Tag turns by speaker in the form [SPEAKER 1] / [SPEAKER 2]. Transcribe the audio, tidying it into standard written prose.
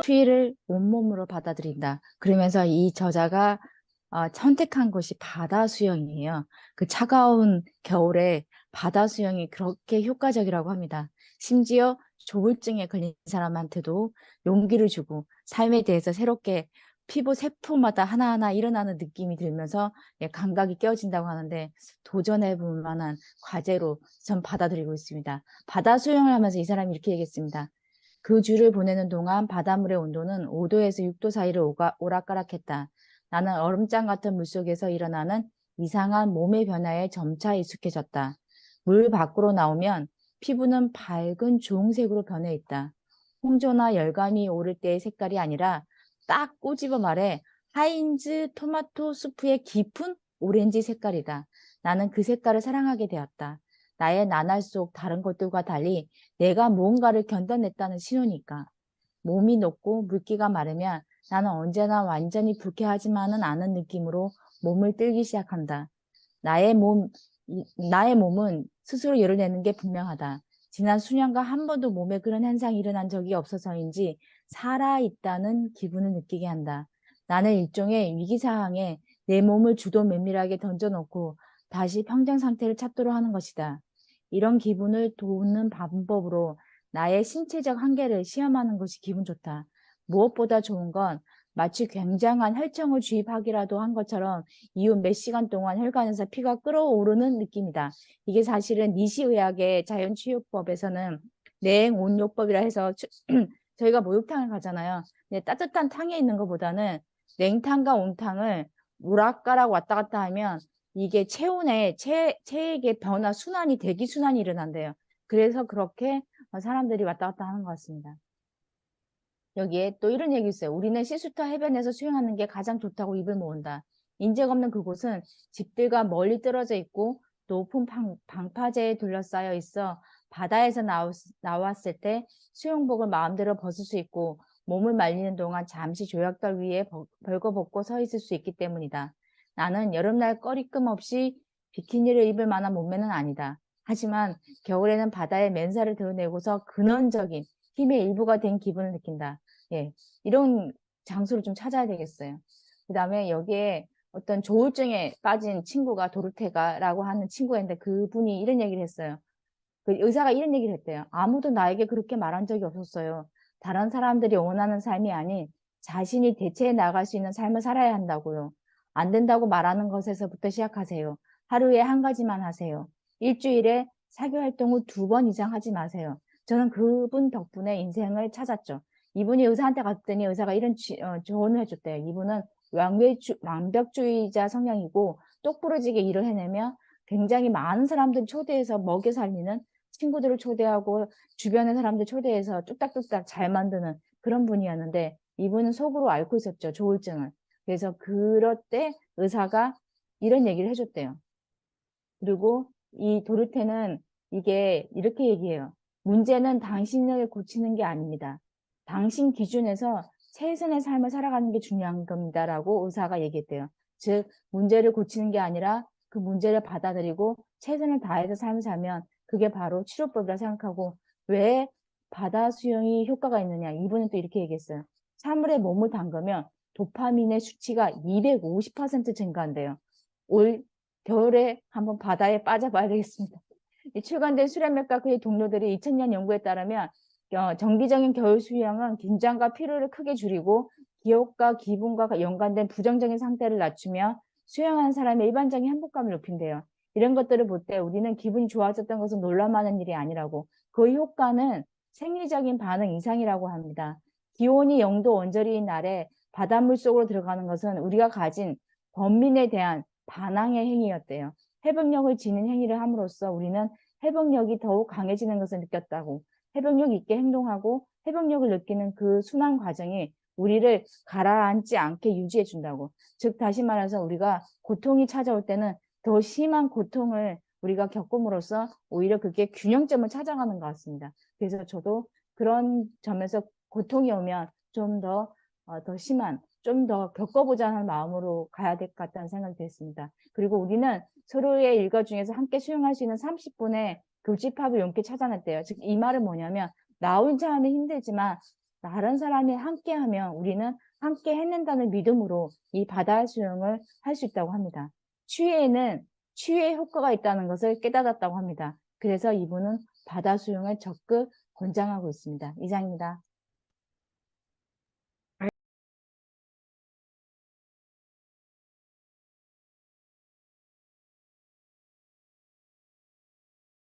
[SPEAKER 1] 추위를 온몸으로 받아들인다. 그러면서 이 저자가 선택한 것이 바다 수영이에요. 그 차가운 겨울에 바다 수영이 그렇게 효과적이라고 합니다. 심지어 조울증에 걸린 사람한테도 용기를 주고 삶에 대해서 새롭게 피부 세포마다 하나하나 일어나는 느낌이 들면서 감각이 깨어진다고 하는데 도전해 볼 만한 과제로 전 받아들이고 있습니다. 바다 수영을 하면서 이 사람이 이렇게 얘기했습니다. 그 주를 보내는 동안 바닷물의 온도는 5도에서 6도 사이를 오락가락했다. 나는 얼음장 같은 물속에서 일어나는 이상한 몸의 변화에 점차 익숙해졌다. 물 밖으로 나오면 피부는 밝은 주홍색으로 변해 있다. 홍조나 열감이 오를 때의 색깔이 아니라 딱 꼬집어 말해 하인즈 토마토 수프의 깊은 오렌지 색깔이다. 나는 그 색깔을 사랑하게 되었다. 나의 나날 속 다른 것들과 달리 내가 무언가를 견뎌냈다는 신호니까. 몸이 녹고 물기가 마르면 나는 언제나 완전히 불쾌하지만은 않은 느낌으로 몸을 끌기 시작한다. 나의 몸, 나의 몸은 스스로 열을 내는 게 분명하다. 지난 수년간 한 번도 몸에 그런 현상이 일어난 적이 없어서인지 살아있다는 기분을 느끼게 한다. 나는 일종의 위기 상황에 내 몸을 주도 면밀하게 던져놓고 다시 평정 상태를 찾도록 하는 것이다. 이런 기분을 돕는 방법으로 나의 신체적 한계를 시험하는 것이 기분 좋다. 무엇보다 좋은 건 마치 굉장한 혈청을 주입하기라도 한 것처럼 이후 몇 시간 동안 혈관에서 피가 끓어오르는 느낌이다. 이게 사실은 니시의학의 자연치유법에서는 냉온요법이라 해서 저희가 목욕탕을 가잖아요. 근데 따뜻한 탕에 있는 것보다는 냉탕과 온탕을 오락가락 왔다 갔다 하면 이게 체액의 변화 순환이 대기 순환이 일어난대요. 그래서 그렇게 사람들이 왔다 갔다 하는 것 같습니다. 여기에 또 이런 얘기 있어요. 우리는 시스터 해변에서 수영하는 게 가장 좋다고 입을 모은다. 인재가 없는 그곳은 집들과 멀리 떨어져 있고 높은 방파제에 둘러싸여 있어 바다에서 나왔을 때 수영복을 마음대로 벗을 수 있고 몸을 말리는 동안 잠시 조약돌 위에 벌거벗고 서 있을 수 있기 때문이다. 나는 여름날 꺼리낌 없이 비키니를 입을 만한 몸매는 아니다. 하지만 겨울에는 바다에 맨살을 드러내고서 근원적인 힘의 일부가 된 기분을 느낀다. 예, 이런 장소를 좀 찾아야 되겠어요. 그 다음에 여기에 어떤 조울증에 빠진 친구가 도르테가라고 하는 친구가 있는데 그분이 이런 얘기를 했어요. 그 의사가 이런 얘기를 했대요. 아무도 나에게 그렇게 말한 적이 없었어요. 다른 사람들이 원하는 삶이 아닌 자신이 대체해 나갈 수 있는 삶을 살아야 한다고요. 안 된다고 말하는 것에서부터 시작하세요. 하루에 한 가지만 하세요. 일주일에 사교 활동을 2번 이상 하지 마세요. 저는 그분 덕분에 인생을 찾았죠. 이분이 의사한테 갔더니 의사가 이런 조언을 해줬대요. 이분은 완벽주의자 성향이고 똑부러지게 일을 해내며 굉장히 많은 사람들 초대해서 먹여 살리는 친구들을 초대하고 주변의 사람들 초대해서 뚝딱뚝딱 잘 만드는 그런 분이었는데 이분은 속으로 앓고 있었죠. 조울증을. 그래서 그럴 때 의사가 이런 얘기를 해줬대요. 그리고 이 도르테는 이게 이렇게 얘기해요. 문제는 당신을 고치는 게 아닙니다. 당신 기준에서 최선의 삶을 살아가는 게 중요한 겁니다라고 의사가 얘기했대요. 즉 문제를 고치는 게 아니라 그 문제를 받아들이고 최선을 다해서 삶을 살면 그게 바로 치료법이라 생각하고 왜 바다 수영이 효과가 있느냐 이분은 또 이렇게 얘기했어요. 찬물에 몸을 담그면 도파민의 수치가 250% 증가한대요. 올 겨울에 한번 바다에 빠져봐야 되겠습니다. 출간된 수련맥과 그의 동료들이 2000년 연구에 따르면 정기적인 겨울 수영은 긴장과 피로를 크게 줄이고 기억과 기분과 연관된 부정적인 상태를 낮추며 수영하는 사람의 일반적인 행복감을 높인대요. 이런 것들을 볼 때 우리는 기분이 좋아졌던 것은 놀랄만한 일이 아니라고 그 효과는 생리적인 반응 이상이라고 합니다. 기온이 0도 언저리인 날에 바닷물 속으로 들어가는 것은 우리가 가진 범민에 대한 반항의 행위였대요. 회복력을 지닌 행위를 함으로써 우리는 회복력이 더욱 강해지는 것을 느꼈다고 회복력 있게 행동하고 회복력을 느끼는 그 순환 과정이 우리를 가라앉지 않게 유지해 준다고. 즉 다시 말해서 우리가 고통이 찾아올 때는 더 심한 고통을 우리가 겪음으로써 오히려 그게 균형점을 찾아가는 것 같습니다. 그래서 저도 그런 점에서 고통이 오면 좀 더 심한 좀 더 겪어보자는 마음으로 가야 될 것 같다는 생각이 들었습니다. 그리고 우리는 서로의 일과 중에서 함께 수용할 수 있는 30분의 교집합을 용케 찾아냈대요. 즉 이 말은 뭐냐면 나 혼자 하면 힘들지만 다른 사람이 함께하면 우리는 함께 해낸다는 믿음으로 이 바다 수영을 할 수 있다고 합니다. 추위에는 치유의 효과가 있다는 것을 깨달았다고 합니다. 그래서 이분은 바다 수영을 적극 권장하고 있습니다. 이상입니다.